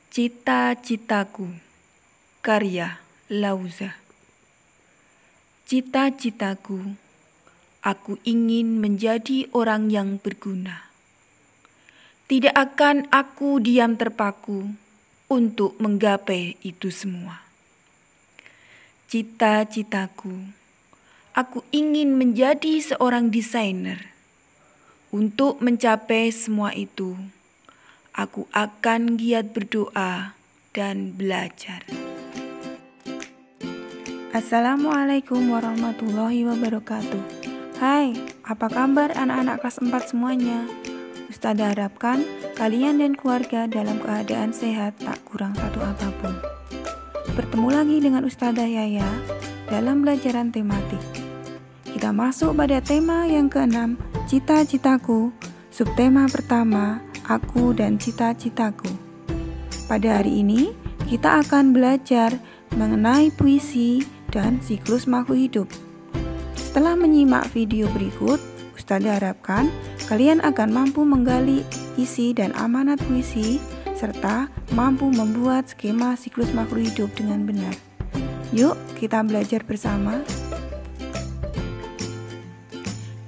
Cita-citaku, karya Lauza. Cita-citaku, aku ingin menjadi orang yang berguna. Tidak akan aku diam terpaku untuk menggapai itu semua. Cita-citaku, aku ingin menjadi seorang desainer. Untuk mencapai semua itu, aku akan giat berdoa dan belajar. Assalamualaikum warahmatullahi wabarakatuh. Hai, apa kabar anak-anak kelas 4 semuanya? Ustazah harapkan kalian dan keluarga dalam keadaan sehat tak kurang satu apapun. Bertemu lagi dengan Ustazah Yaya dalam pelajaran tematik. Kita masuk pada tema yang ke-6, cita-citaku. Subtema pertama, aku dan cita-citaku. Pada hari ini, kita akan belajar mengenai puisi dan siklus makhluk hidup. Setelah menyimak video berikut, Ustazah harapkan kalian akan mampu menggali isi dan amanat puisi, serta mampu membuat skema siklus makhluk hidup dengan benar. Yuk, kita belajar bersama.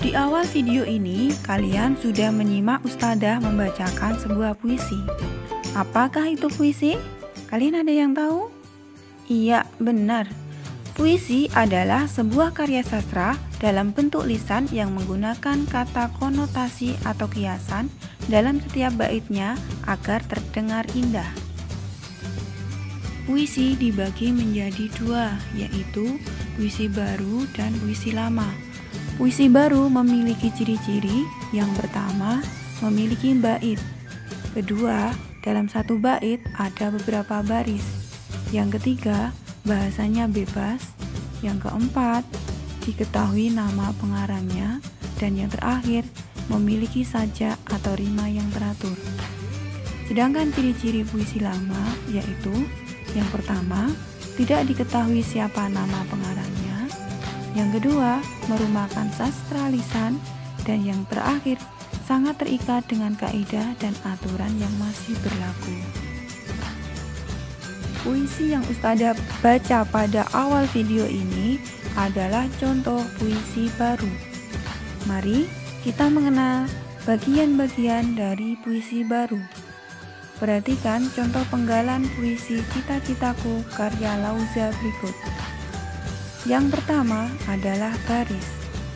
Di awal video ini, kalian sudah menyimak Ustazah membacakan sebuah puisi. Apakah itu puisi? Kalian ada yang tahu? Iya, benar. Puisi adalah sebuah karya sastra dalam bentuk lisan yang menggunakan kata konotasi atau kiasan dalam setiap baitnya agar terdengar indah. Puisi dibagi menjadi dua, yaitu puisi baru dan puisi lama. Puisi baru memiliki ciri-ciri. Yang pertama, memiliki bait. Kedua, dalam satu bait ada beberapa baris. Yang ketiga, bahasanya bebas. Yang keempat, diketahui nama pengarangnya. Dan yang terakhir, memiliki sajak atau rima yang teratur. Sedangkan ciri-ciri puisi lama yaitu yang pertama, tidak diketahui siapa nama pengarangnya. Yang kedua, merupakan sastra lisan. Dan yang terakhir, sangat terikat dengan kaidah dan aturan yang masih berlaku. Puisi yang Ustazah baca pada awal video ini adalah contoh puisi baru. Mari kita mengenal bagian-bagian dari puisi baru. Perhatikan contoh penggalan puisi Cita-citaku karya Lauza berikut. Yang pertama adalah baris.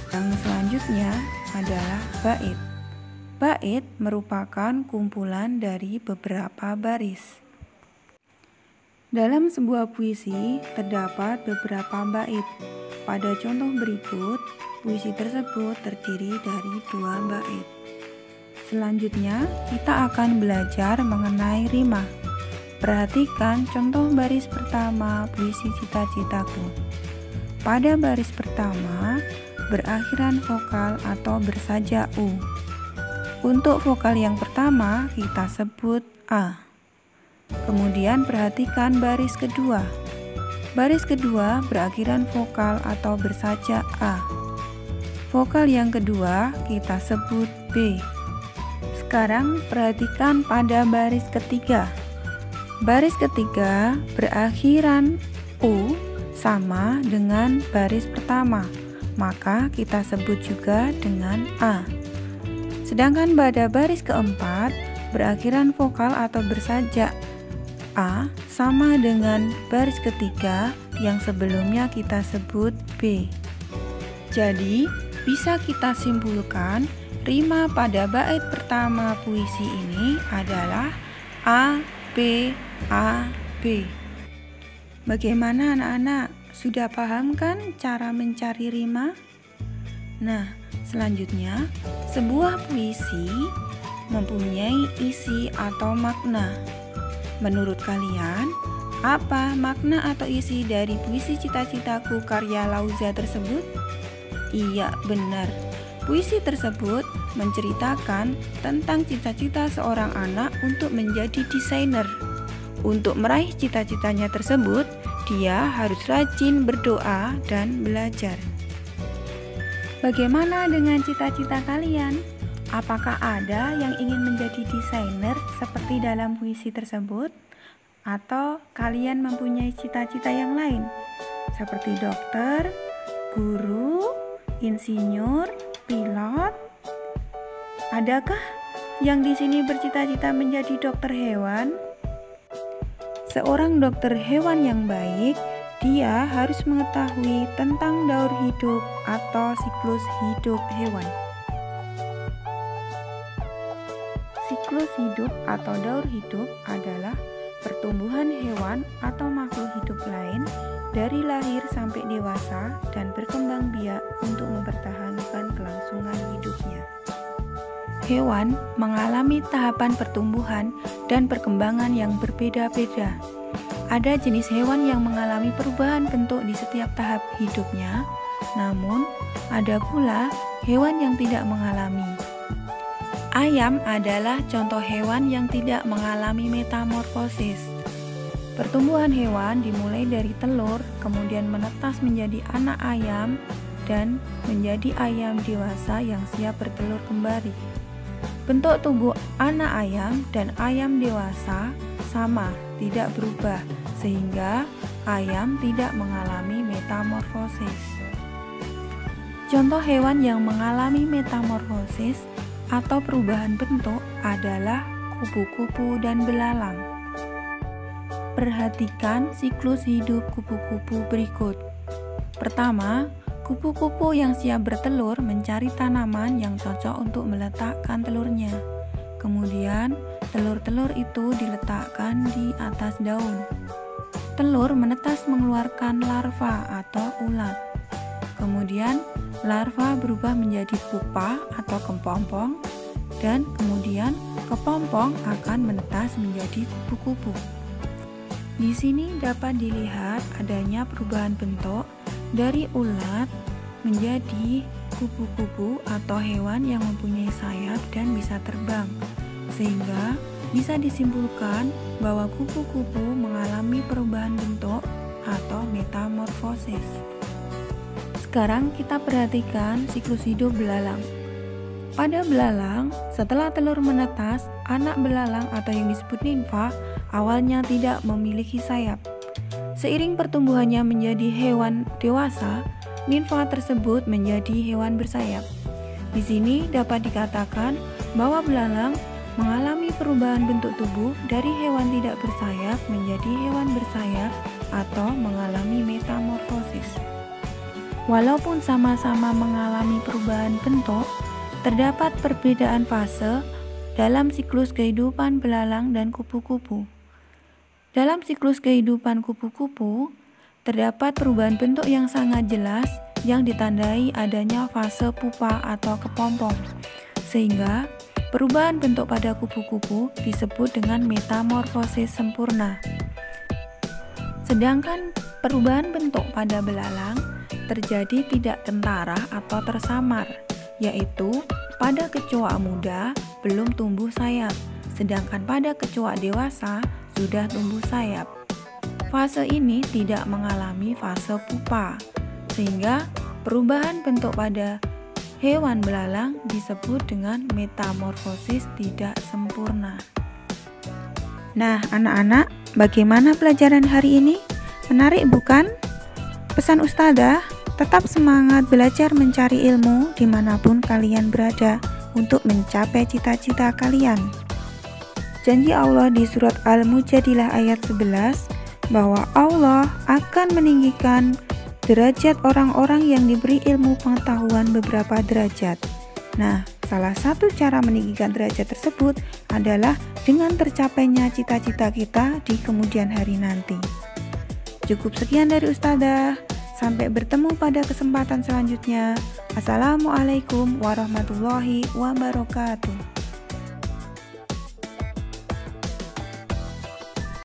Yang selanjutnya adalah bait. Bait merupakan kumpulan dari beberapa baris. Dalam sebuah puisi terdapat beberapa bait. Pada contoh berikut, puisi tersebut terdiri dari 2 bait. Selanjutnya, kita akan belajar mengenai rima. Perhatikan contoh baris pertama puisi Cita-citaku. Pada baris pertama, berakhiran vokal atau bersajak U. Untuk vokal yang pertama, kita sebut A. Kemudian perhatikan baris kedua. Baris kedua berakhiran vokal atau bersajak A. Vokal yang kedua kita sebut B. Sekarang perhatikan pada baris ketiga. Baris ketiga berakhiran U sama dengan baris pertama, maka kita sebut juga dengan A. Sedangkan pada baris keempat berakhiran vokal atau bersajak A sama dengan baris ketiga yang sebelumnya kita sebut B. Jadi, bisa kita simpulkan rima pada bait pertama puisi ini adalah A, B, A, B. Bagaimana anak-anak? Sudah paham kan cara mencari rima? Nah, selanjutnya, sebuah puisi mempunyai isi atau makna. Menurut kalian, apa makna atau isi dari puisi Cita-citaku karya Lauza tersebut? Iya, benar. Puisi tersebut menceritakan tentang cita-cita seorang anak untuk menjadi desainer. Untuk meraih cita-citanya tersebut, dia harus rajin berdoa dan belajar. Bagaimana dengan cita-cita kalian? Apakah ada yang ingin menjadi desainer seperti dalam puisi tersebut? Atau kalian mempunyai cita-cita yang lain seperti dokter, guru, insinyur, pilot? Adakah yang di sini bercita-cita menjadi dokter hewan? Seorang dokter hewan yang baik, dia harus mengetahui tentang daur hidup atau siklus hidup hewan. Siklus hidup atau daur hidup adalah pertumbuhan hewan atau makhluk hidup lain dari lahir sampai dewasa dan berkembang biak untuk mempertahankan kelangsungan hidupnya. Hewan mengalami tahapan pertumbuhan dan perkembangan yang berbeda-beda. Ada jenis hewan yang mengalami perubahan bentuk di setiap tahap hidupnya, namun ada pula hewan yang tidak mengalami. Ayam adalah contoh hewan yang tidak mengalami metamorfosis. Pertumbuhan hewan dimulai dari telur, kemudian menetas menjadi anak ayam, dan menjadi ayam dewasa yang siap bertelur kembali. Bentuk tubuh anak ayam dan ayam dewasa sama, tidak berubah, sehingga ayam tidak mengalami metamorfosis. Contoh hewan yang mengalami metamorfosis atau perubahan bentuk adalah kupu-kupu dan belalang. Perhatikan siklus hidup kupu-kupu berikut. Pertama, kupu-kupu yang siap bertelur mencari tanaman yang cocok untuk meletakkan telurnya. Kemudian, telur-telur itu diletakkan di atas daun. Telur menetas mengeluarkan larva atau ulat. Kemudian, larva berubah menjadi pupa atau kepompong, dan kemudian kepompong akan menetas menjadi kupu-kupu. Di sini dapat dilihat adanya perubahan bentuk dari ulat menjadi kupu-kupu atau hewan yang mempunyai sayap dan bisa terbang, sehingga bisa disimpulkan bahwa kupu-kupu mengalami perubahan bentuk atau metamorfosis. Sekarang kita perhatikan siklus hidup belalang. Pada belalang, setelah telur menetas, anak belalang atau yang disebut nimfa awalnya tidak memiliki sayap. Seiring pertumbuhannya menjadi hewan dewasa, nimfa tersebut menjadi hewan bersayap. Di sini dapat dikatakan bahwa belalang mengalami perubahan bentuk tubuh dari hewan tidak bersayap menjadi hewan bersayap atau mengalami metamorfosis. Walaupun sama-sama mengalami perubahan bentuk, terdapat perbedaan fase dalam siklus kehidupan belalang dan kupu-kupu. Dalam siklus kehidupan kupu-kupu, terdapat perubahan bentuk yang sangat jelas yang ditandai adanya fase pupa atau kepompong, sehingga perubahan bentuk pada kupu-kupu disebut dengan metamorfosis sempurna. Sedangkan perubahan bentuk pada belalang terjadi tidak kentara atau tersamar, yaitu pada kecoa muda belum tumbuh sayap, sedangkan pada kecoa dewasa sudah tumbuh sayap. Fase ini tidak mengalami fase pupa, sehingga perubahan bentuk pada hewan belalang disebut dengan metamorfosis tidak sempurna. Nah, anak-anak, bagaimana pelajaran hari ini? Menarik bukan? Pesan Ustadzah, tetap semangat belajar mencari ilmu dimanapun kalian berada untuk mencapai cita-cita kalian. Janji Allah di surat Al-Mujadilah ayat 11 bahwa Allah akan meninggikan derajat orang-orang yang diberi ilmu pengetahuan beberapa derajat. Nah, salah satu cara meninggikan derajat tersebut adalah dengan tercapainya cita-cita kita di kemudian hari nanti. Cukup sekian dari Ustadzah. Sampai bertemu pada kesempatan selanjutnya. Assalamualaikum warahmatullahi wabarakatuh.